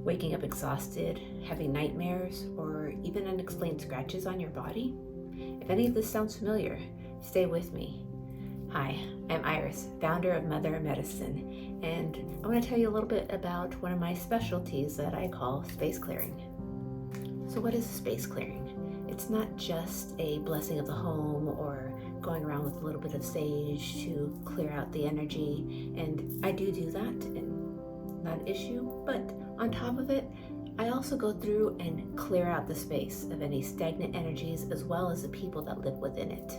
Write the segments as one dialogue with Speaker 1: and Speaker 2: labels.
Speaker 1: waking up exhausted, having nightmares, or even unexplained scratches on your body? If any of this sounds familiar, stay with me. Hi, I'm Iris, founder of Mother Medicine, and I want to tell you a little bit about one of my specialties that I call space clearing. So what is space clearing? It's not just a blessing of the home or going around with a little bit of sage to clear out the energy, and I do that, and not an issue, but on top of it, I also go through and clear out the space of any stagnant energies as well as the people that live within it.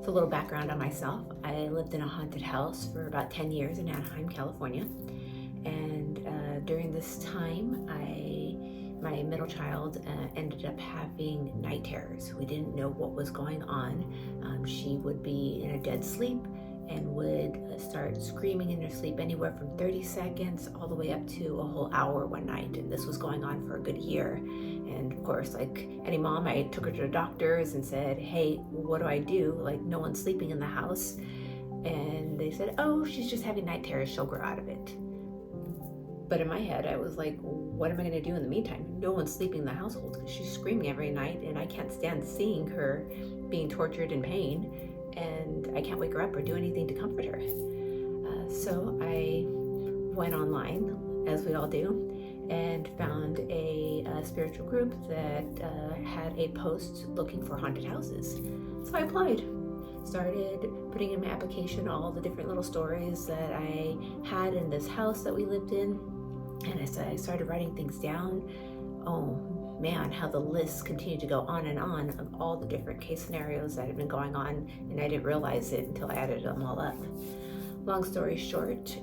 Speaker 1: So a little background on myself. I lived in a haunted house for about 10 years in Anaheim, California. And during this time, my middle child ended up having night terrors. We didn't know what was going on. She would be in a dead sleep and would start screaming in her sleep anywhere from 30 seconds all the way up to a whole hour one night. And this was going on for a good year. And of course, like any mom, I took her to the doctors and said, hey, what do I do? Like, no one's sleeping in the house. And they said, oh, she's just having night terrors, she'll grow out of it. But in my head, I was like, what am I gonna do in the meantime? No one's sleeping in the household because she's screaming every night and I can't stand seeing her being tortured in pain. And I can't wake her up or do anything to comfort her. So I went online, as we all do, and found a spiritual group that had a post looking for haunted houses. So I applied, started putting in my application all the different little stories that I had in this house that we lived in, and I started writing things down. Oh man, how the lists continued to go on and on of all the different case scenarios that had been going on, and I didn't realize it until I added them all up. Long story short,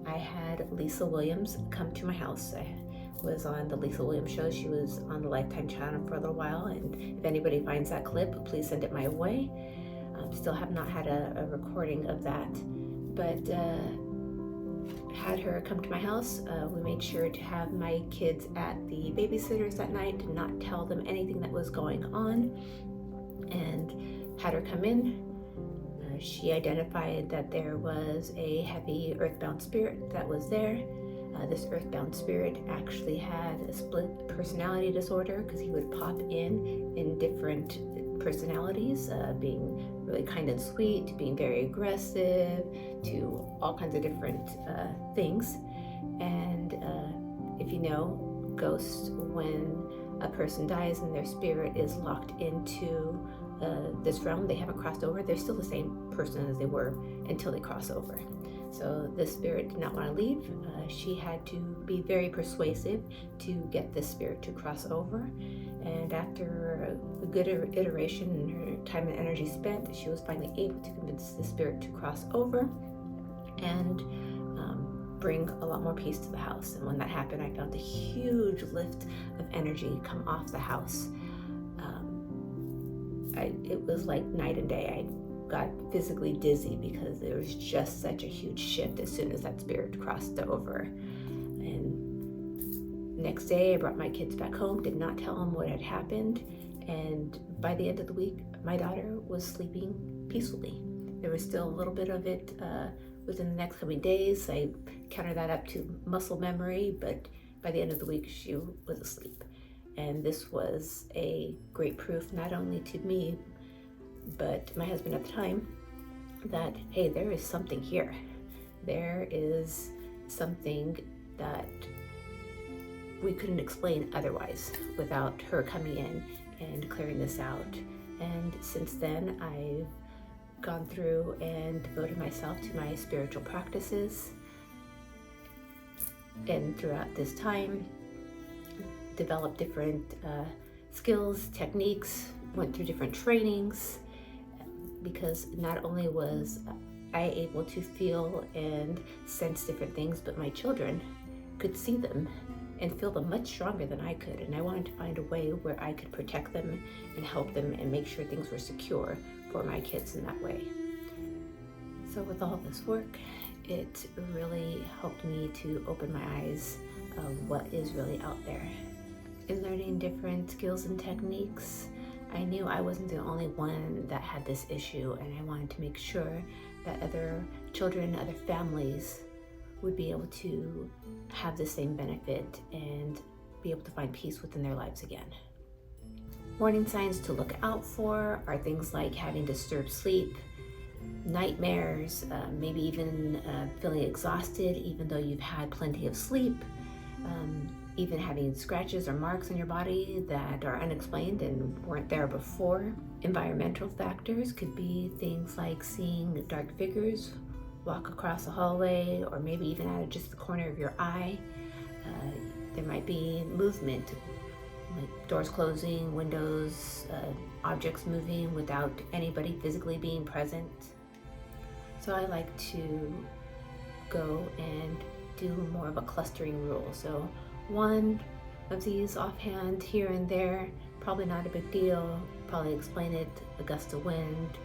Speaker 1: I had Lisa Williams come to my house. I was on the Lisa Williams show. She was on the Lifetime channel for a little while, and if anybody finds that clip, please send it my way. Still have not had a recording of that, but had her come to my house. We made sure to have my kids at the babysitters that night, did not tell them anything that was going on, and had her come in. She identified that there was a heavy earthbound spirit that was there. This earthbound spirit actually had a split personality disorder because he would pop in different personalities, being really kind and sweet, to being very aggressive, to all kinds of different things. And if you know ghosts, when a person dies and their spirit is locked into this realm, they haven't crossed over, they're still the same person as they were until they cross over. So this spirit did not want to leave. She had to be very persuasive to get this spirit to cross over. And after a good iteration and her time and energy spent, she was finally able to convince the spirit to cross over and bring a lot more peace to the house. And when that happened, I felt a huge lift of energy come off the house. It was like night and day. I got physically dizzy because there was just such a huge shift as soon as that spirit crossed over. And next day I brought my kids back home, did not tell them what had happened, and by the end of the week my daughter was sleeping peacefully. There was still a little bit of it within the next coming days. I counted that up to muscle memory, but by the end of the week she was asleep. And this was a great proof, not only to me, but my husband at the time, that, hey, there is something here. There is something that we couldn't explain otherwise without her coming in and clearing this out. And since then, I've gone through and devoted myself to my spiritual practices. And throughout this time, developed different skills, techniques, went through different trainings, because not only was I able to feel and sense different things, but my children could see them and feel them much stronger than I could. And I wanted to find a way where I could protect them and help them and make sure things were secure for my kids in that way. So with all this work, it really helped me to open my eyes of what is really out there. In learning different skills and techniques, I knew I wasn't the only one that had this issue, and I wanted to make sure that other children, other families would be able to have the same benefit and be able to find peace within their lives again. Warning signs to look out for are things like having disturbed sleep, nightmares, maybe even feeling exhausted even though you've had plenty of sleep, even having scratches or marks on your body that are unexplained and weren't there before. Environmental factors could be things like seeing dark figures walk across a hallway, or maybe even out of just the corner of your eye. There might be movement, like doors closing, windows, objects moving without anybody physically being present. So I like to go and do more of a clustering rule. So one of these offhand here and there, probably not a big deal, probably explain it, a gust of wind,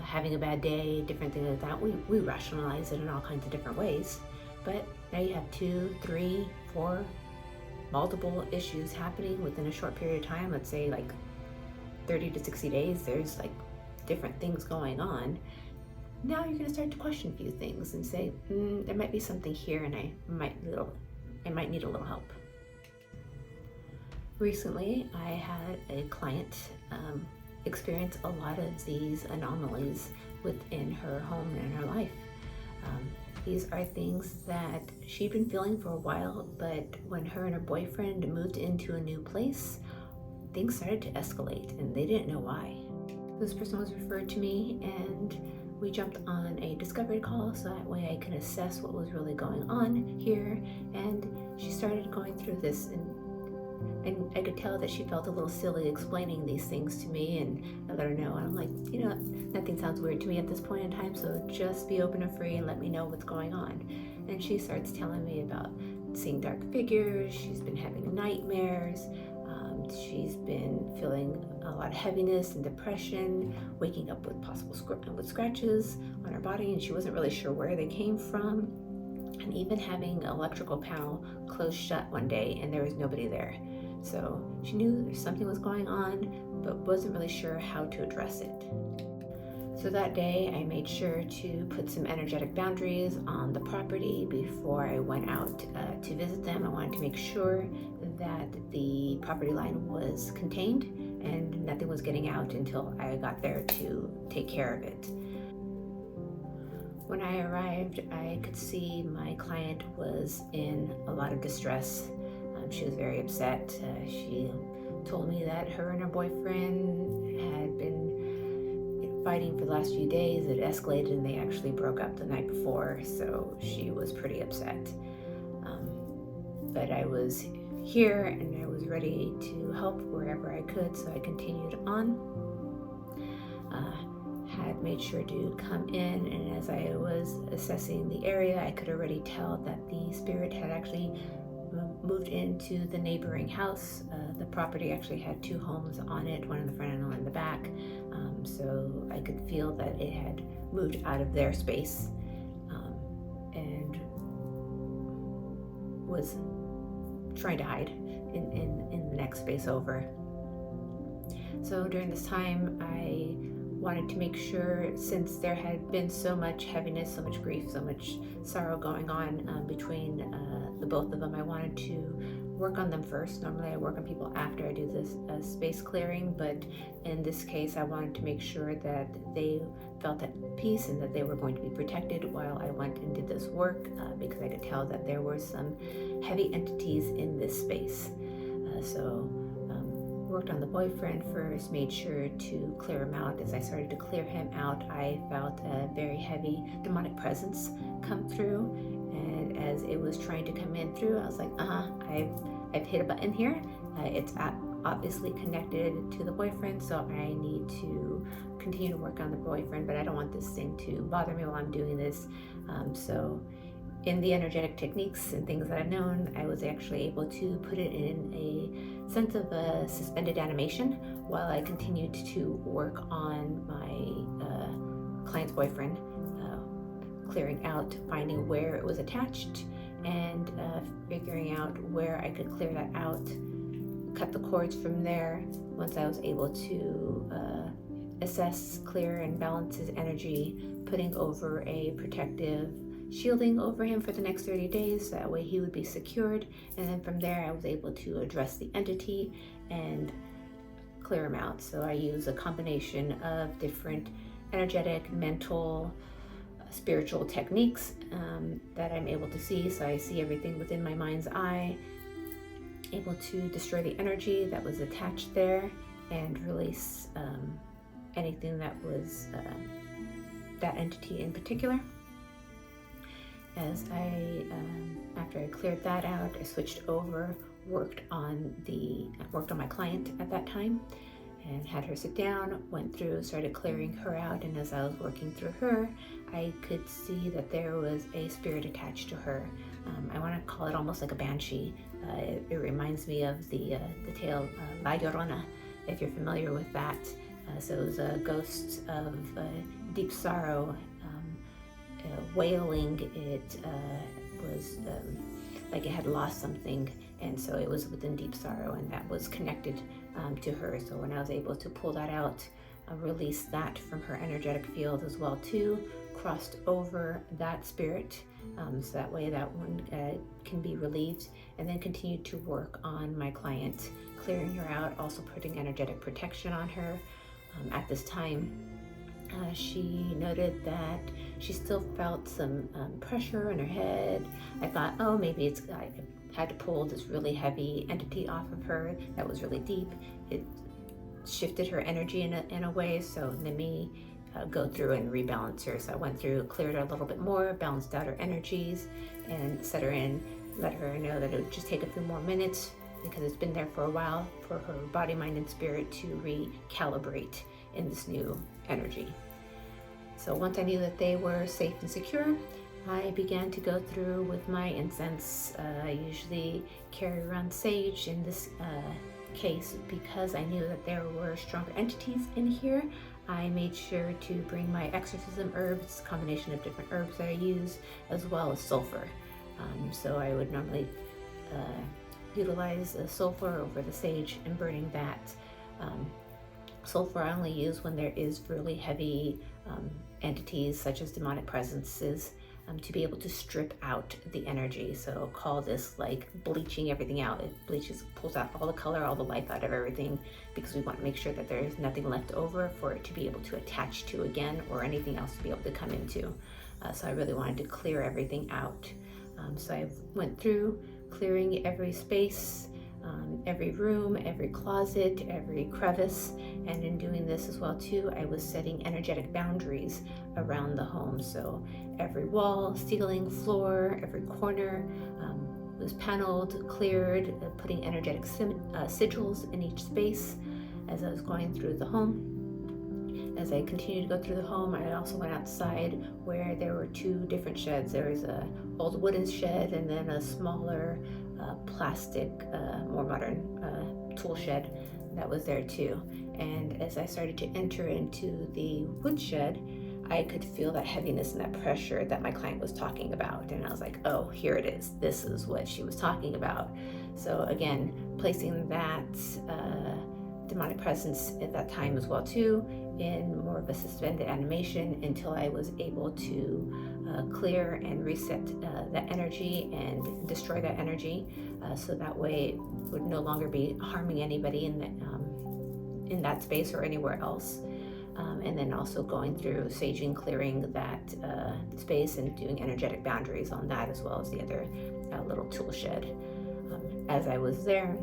Speaker 1: having a bad day, different things like that. We rationalize it in all kinds of different ways. But now you have 2, 3, 4, multiple issues happening within a short period of time. Let's say like 30 to 60 days, there's like different things going on. Now you're going to start to question a few things and say, there might be something here and I might need a little help. Recently, I had a client experience a lot of these anomalies within her home and in her life. These are things that she'd been feeling for a while, but when her and her boyfriend moved into a new place, things started to escalate and they didn't know why. This person was referred to me and we jumped on a discovery call so that way I could assess what was really going on here. And she started going through this and I could tell that she felt a little silly explaining these things to me, and I let her know. And I'm like, nothing sounds weird to me at this point in time, so just be open and free and let me know what's going on. And she starts telling me about seeing dark figures, she's been having nightmares, she's been feeling a lot of heaviness and depression, waking up with possible scratches on her body, and she wasn't really sure where they came from, and even having an electrical panel closed shut one day and there was nobody there. So she knew something was going on, but wasn't really sure how to address it. So that day I made sure to put some energetic boundaries on the property before I went out to visit them. I wanted to make sure that the property line was contained and nothing was getting out until I got there to take care of it. When I arrived, I could see my client was in a lot of distress. She was very upset. She told me that her and her boyfriend had been fighting for the last few days. It escalated and they actually broke up the night before, so she was pretty upset. But I was here and I was ready to help wherever I could, so I continued on. Had made sure to come in, and as I was assessing the area, I could already tell that the spirit had actually moved into the neighboring house. The property actually had 2 homes on it, one in the front and one in the back. So I could feel that it had moved out of their space and was trying to hide in the next space over. So during this time, I wanted to make sure, since there had been so much heaviness, so much grief, so much sorrow going on between the both of them, I wanted to work on them first. Normally I work on people after I do this space clearing, but in this case I wanted to make sure that they felt at peace and that they were going to be protected while I went and did this work, because I could tell that there were some heavy entities in this space. So worked on the boyfriend first, made sure to clear him out. As I started to clear him out, I felt a very heavy demonic presence come through, and as it was trying to come in through, I was like, I've hit a button here. It's obviously connected to the boyfriend, so I need to continue to work on the boyfriend, but I don't want this thing to bother me while I'm doing this. So in the energetic techniques and things that I've known, I was actually able to put it in a sense of a suspended animation while I continued to work on my client's boyfriend, clearing out, finding where it was attached, and figuring out where I could clear that out, cut the cords from there. Once I was able to assess, clear, and balance his energy, putting over a protective shielding over him for the next 30 days. That way he would be secured. And then from there, I was able to address the entity and clear him out. So I use a combination of different energetic, mental, spiritual techniques that I'm able to see. So I see everything within my mind's eye, able to destroy the energy that was attached there and release anything that was that entity in particular. As after I cleared that out, I switched over, worked on my client at that time, and had her sit down, went through, started clearing her out. And as I was working through her, I could see that there was a spirit attached to her. I want to call it almost like a banshee. It reminds me of the tale La Llorona, if you're familiar with that. So it was a ghost of deep sorrow, wailing. It was like it had lost something, and so it was within deep sorrow, and that was connected to her. So when I was able to pull that out, release that from her energetic field as well too, crossed over that spirit, so that way that one can be relieved, and then continued to work on my client, clearing her out, also putting energetic protection on her. At this time, she noted that she still felt some pressure in her head. I thought, oh, maybe I had to pull this really heavy entity off of her that was really deep. It shifted her energy in a way, so let me go through and rebalance her. So I went through, cleared her a little bit more, balanced out her energies, and set her in, let her know that it would just take a few more minutes because it's been there for a while for her body, mind, and spirit to recalibrate in this new energy. So once I knew that they were safe and secure, I began to go through with my incense. I usually carry around sage in this case because I knew that there were stronger entities in here. I made sure to bring my exorcism herbs, combination of different herbs that I use, as well as sulfur. So I would normally utilize sulfur over the sage and burning that. Sulfur I only use when there is really heavy entities such as demonic presences, to be able to strip out the energy. So call this like bleaching everything out. It bleaches, pulls out all the color, all the life out of everything, because we want to make sure that there is nothing left over for it to be able to attach to again, or anything else to be able to come into. So I really wanted to clear everything out. So I went through clearing every space, every room, every closet, every crevice, and in doing this as well too, I was setting energetic boundaries around the home. So every wall, ceiling, floor, every corner was paneled, cleared, putting energetic sigils in each space as I was going through the home. As I continued to go through the home, I also went outside where there were two different sheds. There was an old wooden shed and then a smaller plastic, more modern tool shed that was there too. And as I started to enter into the wood shed, I could feel that heaviness and that pressure that my client was talking about. And I was like, oh, here it is. This is what she was talking about. So again, placing that demonic presence at that time as well too, in more of a suspended animation until I was able to clear and reset that energy and destroy that energy, so that way it would no longer be harming anybody in that space or anywhere else. And then also going through saging, clearing that space and doing energetic boundaries on that, as well as the other little tool shed. As I was there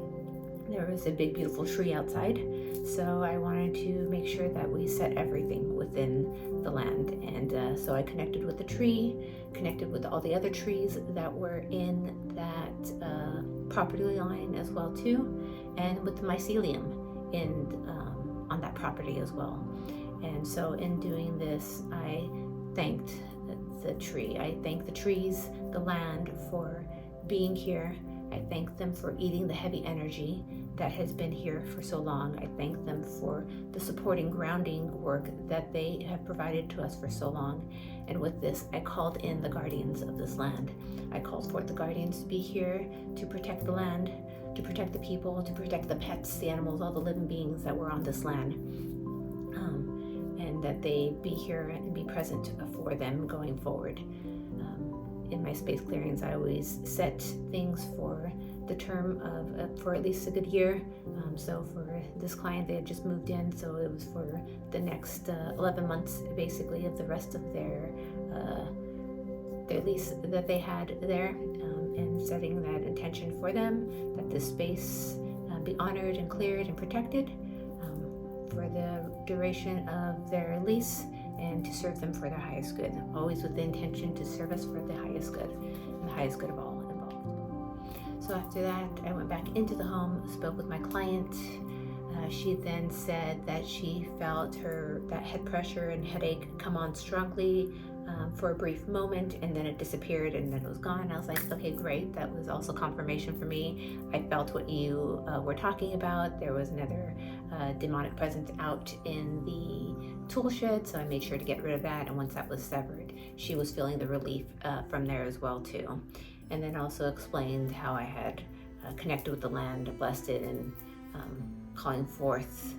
Speaker 1: was a big beautiful tree outside, so I wanted to make sure that we set everything within the land. And so I connected with the tree, connected with all the other trees that were in that property line as well too, and with the mycelium on that property as well. And so in doing this, I thanked the tree. I thanked the trees, the land, for being here. I thank them for eating the heavy energy that has been here for so long. I thank them for the supporting grounding work that they have provided to us for so long. And with this, I called in the guardians of this land. I called forth the guardians to be here to protect the land, to protect the people, to protect the pets, the animals, all the living beings that were on this land. And that they be here and be present for them going forward. in my space clearings, I always set things for the term of for at least a good year. So for this client, they had just moved in, so it was for the next 11 months basically of the rest of their lease that they had there, and setting that intention for them that this space be honored and cleared and protected for the duration of their lease, and to serve them for their highest good, always with the intention to serve us for the highest good and the highest good of all involved. So after that, I went back into the home, spoke with my client. She then said that she felt that head pressure and headache come on strongly for a brief moment, and then it disappeared and then it was gone. I was like, okay, great. That was also confirmation for me. I felt what you were talking about. There was another demonic presence out in the tool shed, so I made sure to get rid of that. And once that was severed, she was feeling the relief from there as well too. And then also explained how I had connected with the land, blessed it, and calling forth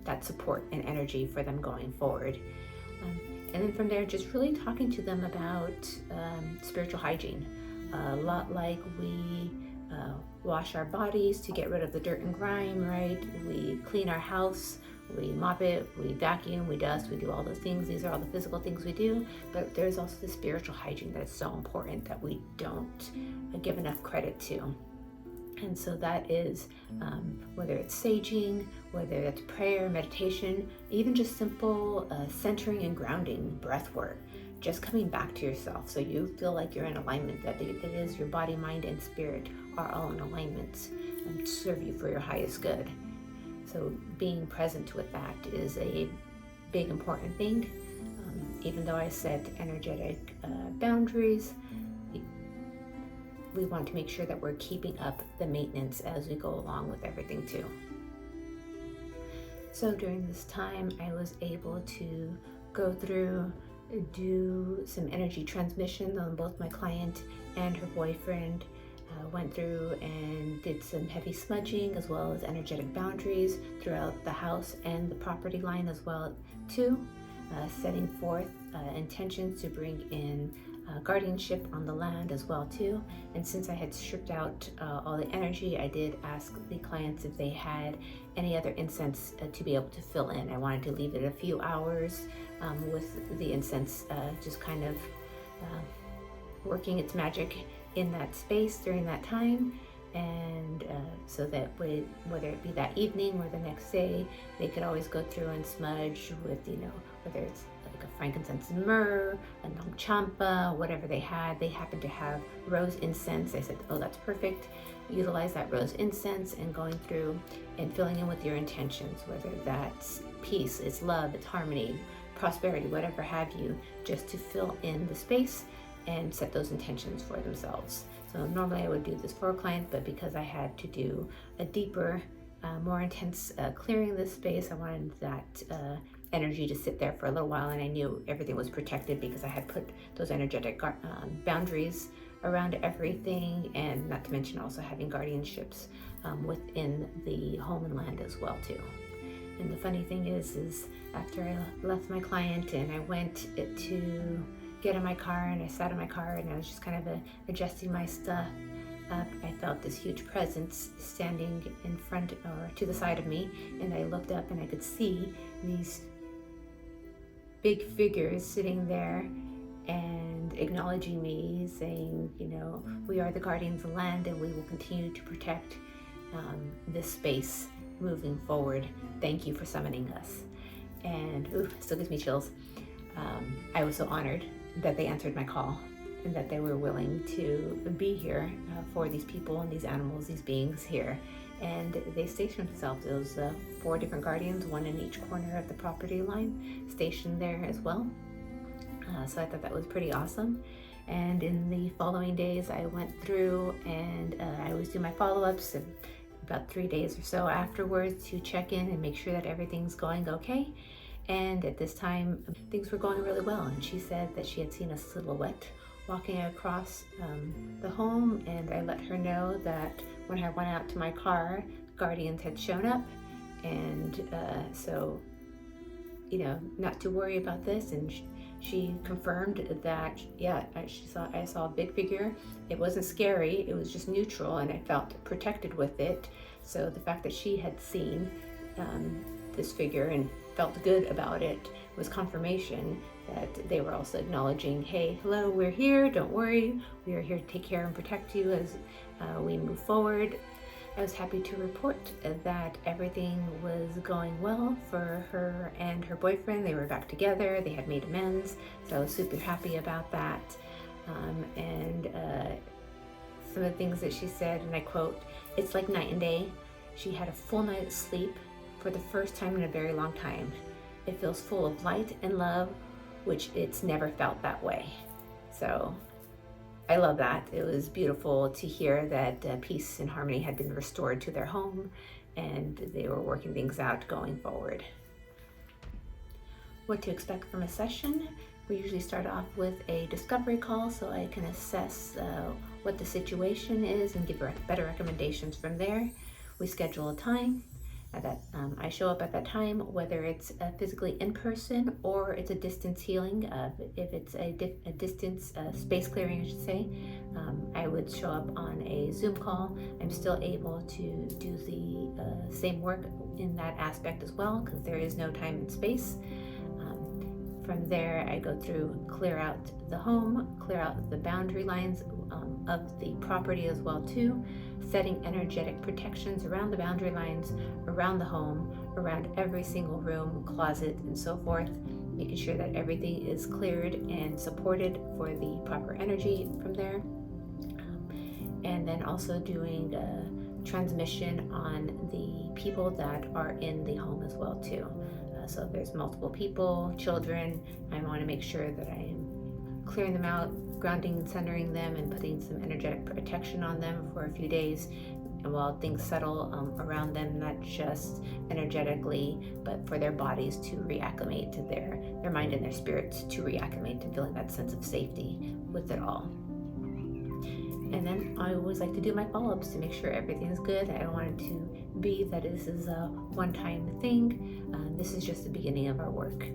Speaker 1: that support and energy for them going forward. And then from there, just really talking to them about spiritual hygiene. A lot like we wash our bodies to get rid of the dirt and grime, right? We clean our house, we mop it, we vacuum, we dust, we do all those things. These are all the physical things we do, but there's also the spiritual hygiene that is so important that we don't give enough credit to. And so that is whether it's saging, whether it's prayer, meditation, even just simple centering and grounding, breath work, just coming back to yourself so you feel like you're in alignment, that it is your body, mind, and spirit are all in alignment to serve you for your highest good. So being present with that is a big important thing. Even though I set energetic boundaries, we want to make sure that we're keeping up the maintenance as we go along with everything too. So during this time, I was able to go through, do some energy transmission on both my client and her boyfriend. Went through and did some heavy smudging as well as energetic boundaries throughout the house and the property line as well too, setting forth intentions to bring in guardianship on the land as well too. And since I had stripped out all the energy, I did ask the clients if they had any other incense to be able to fill in. I wanted to leave it a few hours with the incense just kind of working its magic in that space during that time, and so that whether it be that evening or the next day, they could always go through and smudge with, whether it's like a frankincense and myrrh, a nam champa, whatever they had. They happened to have rose incense. I said, oh, that's perfect. Utilize that rose incense and going through and filling in with your intentions, whether that's peace, it's love, it's harmony, prosperity, whatever have you, just to fill in the space and set those intentions for themselves. So normally I would do this for a client, but because I had to do a deeper, more intense clearing of this space, I wanted that energy to sit there for a little while, and I knew everything was protected because I had put those energetic boundaries around everything, and not to mention also having guardianships within the home and land as well too. And the funny thing is after I left my client and I went to get in my car, and I sat in my car and I was just kind of adjusting my stuff up, I felt this huge presence standing in front or to the side of me, and I looked up and I could see these big figures sitting there and acknowledging me, saying, we are the guardians of the land and we will continue to protect this space moving forward. Thank you for summoning us. And still gives me chills. I was so honored that they answered my call and that they were willing to be here for these people and these animals, these beings here. And they stationed themselves. It was 4 different guardians, 1 in each corner of the property line, stationed there as well. So I thought that was pretty awesome. And in the following days, I went through and I always do my follow-ups about 3 days or so afterwards to check in and make sure that everything's going okay. And at this time, things were going really well. And she said that she had seen a silhouette walking across the home, and I let her know that when I went out to my car, guardians had shown up, and so not to worry about this. And She confirmed that, yeah, I saw a big figure. It wasn't scary, it was just neutral, and I felt protected with it. So the fact that she had seen this figure and felt good about it was confirmation that they were also acknowledging, hey, hello, we're here, don't worry, we are here to take care and protect you as we move forward. I was happy to report that everything was going well for her and her boyfriend. They were back together, they had made amends, so I was super happy about that. Some of the things that she said, and I quote, "It's like night and day. She had a full night's sleep for the first time in a very long time. It feels full of light and love, which it's never felt that way." So I love that. It was beautiful to hear that peace and harmony had been restored to their home and they were working things out going forward. What to expect from a session? We usually start off with a discovery call so I can assess what the situation is and give better recommendations from there. We schedule a time that I show up at that time, whether it's physically in person or it's a distance healing. If it's a distance space clearing, I should say, I would show up on a Zoom call. I'm still able to do the same work in that aspect as well, because there is no time and space. From there, I go through, clear out the home, clear out the boundary lines of the property as well too, setting energetic protections around the boundary lines, around the home, around every single room, closet, and so forth, making sure that everything is cleared and supported for the proper energy from there. And then also doing transmission on the people that are in the home as well too. So if there's multiple people, children, I want to make sure that I am clearing them out, grounding and centering them, and putting some energetic protection on them for a few days while things settle around them, not just energetically, but for their bodies to reacclimate to their mind and their spirits to reacclimate to feeling that sense of safety with it all. And then I always like to do my follow-ups to make sure everything is good. I don't want it to be that this is a one-time thing. This is just the beginning of our work.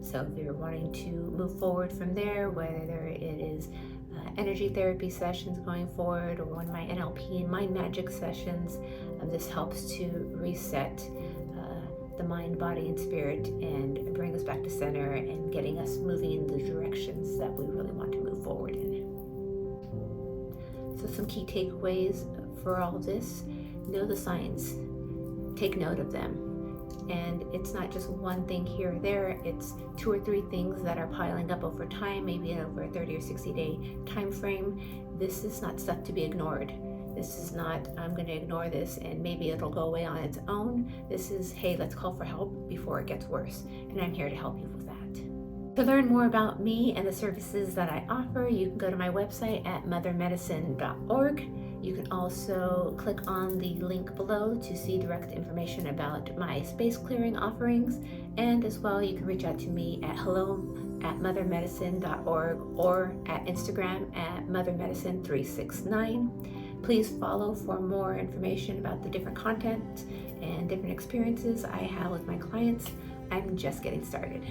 Speaker 1: So if you're wanting to move forward from there, whether it is energy therapy sessions going forward or one of my NLP and mind magic sessions, this helps to reset the mind, body, and spirit and bring us back to center and getting us moving in the directions that we really want to move forward in. So some key takeaways for all this: know the signs, take note of them. And it's not just one thing here or there, it's 2 or 3 things that are piling up over time, maybe over a 30 or 60 day time frame. This is not stuff to be ignored. This is not, I'm going to ignore this and maybe it'll go away on its own. This is, hey, let's call for help before it gets worse. And I'm here to help you with that. To learn more about me and the services that I offer, you can go to my website at mothermedicine.org. You can also click on the link below to see direct information about my space clearing offerings. And as well, you can reach out to me at hello@mothermedicine.org or at Instagram at mothermedicine369. Please follow for more information about the different content and different experiences I have with my clients. I'm just getting started.